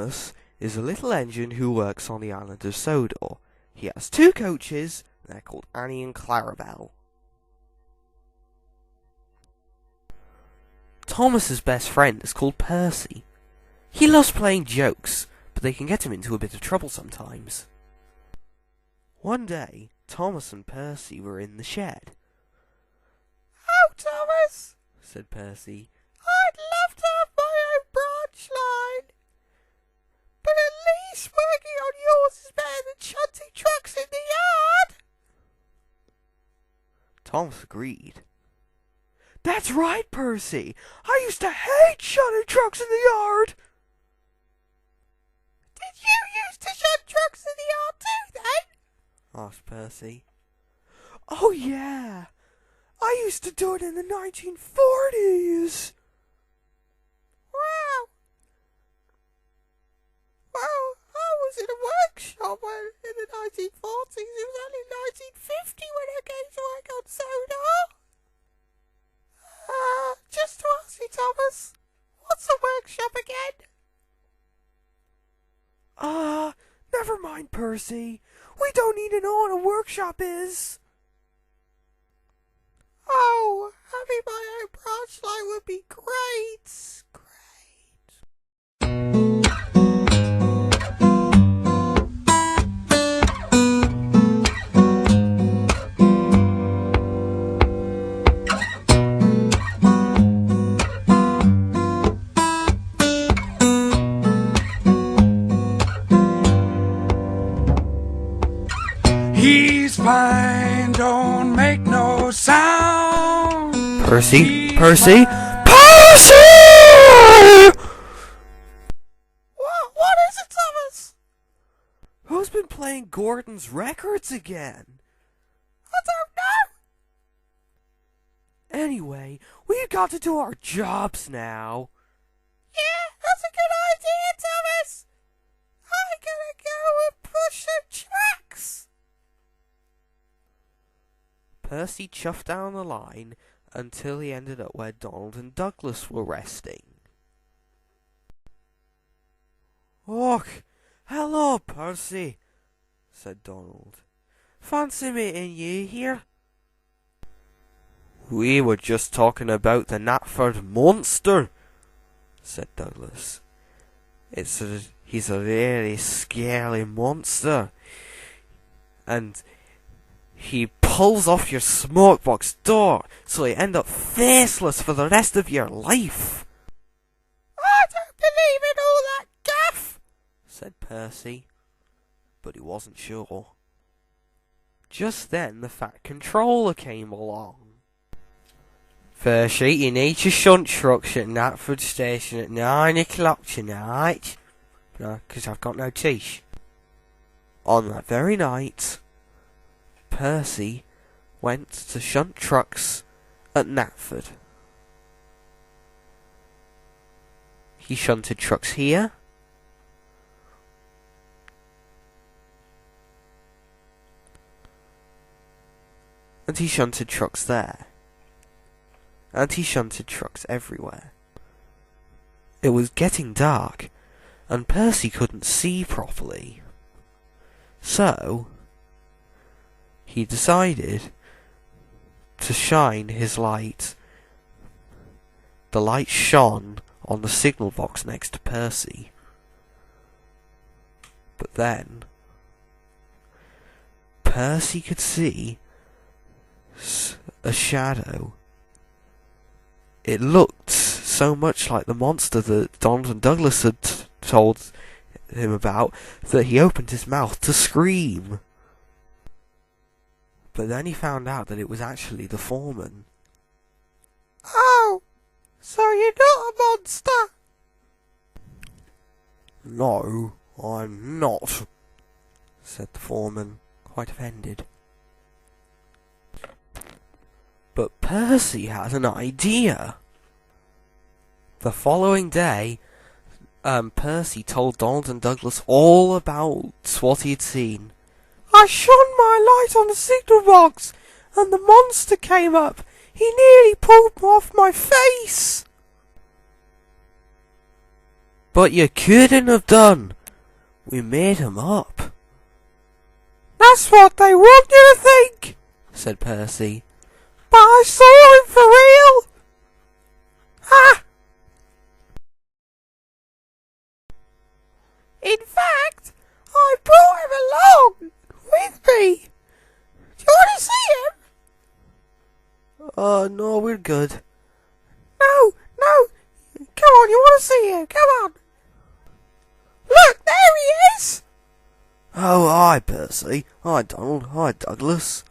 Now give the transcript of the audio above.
Thomas is a little engine who works on the island of Sodor. He has two coaches, and they're called Annie and Clarabelle. Thomas's best friend is called Percy. He loves playing jokes, but they can get him into a bit of trouble sometimes. One day, Thomas and Percy were in the shed. "Oh, Thomas," said Percy, "I'd love to have my own branch line. But at least working on yours is better than shunting trucks in the yard." Thomas agreed. "That's right, Percy. I used to hate shunting trucks in the yard." "Did you used to shunt trucks in the yard too, then?" asked Percy. "Oh, yeah. I used to do it in the 1940s. Wow. Well, I was in a workshop in the 1940s. It was only 1950 when I came to work on Sodor. Just to ask you, Thomas, what's a workshop again?" Never mind, Percy. We don't need to know what a workshop is." "Oh, having my own branch line would be great. He's fine, don't make no sound. Percy! What is it, Thomas?" Who's been playing Gordon's records again? "I don't know." Anyway, we've got to do our jobs now. "Yeah, that's a good idea, Thomas. I'm gonna go and push some tracks." Percy chuffed down the line until he ended up where Donald and Douglas were resting. "Och, hello, Percy," said Donald. "Fancy meeting you here." "We were just talking about the Knapford monster," said Douglas. He's a really scary monster, and he pulls off your smokebox door, so you end up faceless for the rest of your life." "I don't believe in all that guff," said Percy, but he wasn't sure. Just then the Fat Controller came along. "Percy, you need to shunt trucks at Knapford Station at 9 o'clock tonight, because I've got no teeth." On that very night, Percy went to shunt trucks at Knapford. He shunted trucks here, and he shunted trucks there, and he shunted trucks everywhere. It was getting dark, and Percy couldn't see properly. So he decided to shine his light. The light shone on the signal box next to Percy. But then Percy could see a shadow. It looked so much like the monster that Donald and Douglas had told him about that he opened his mouth to scream. But then he found out that it was actually the foreman. "Oh, so you're not a monster?" "No, I'm not," said the foreman, quite offended. But Percy had an idea. The following day, Percy told Donald and Douglas all about what he had seen. "I shone my light on the signal box, and the monster came up. He nearly pulled off my face." But you couldn't have done. We made him up. That's what they want you to think, said Percy. but I saw him for real. Ha! In fact, I brought him along with me. Do you want to see him? No, we're good. No. Come on, you want to see him? Come on. Look, there he is. Oh, hi, Percy. Hi, Donald. Hi, Douglas.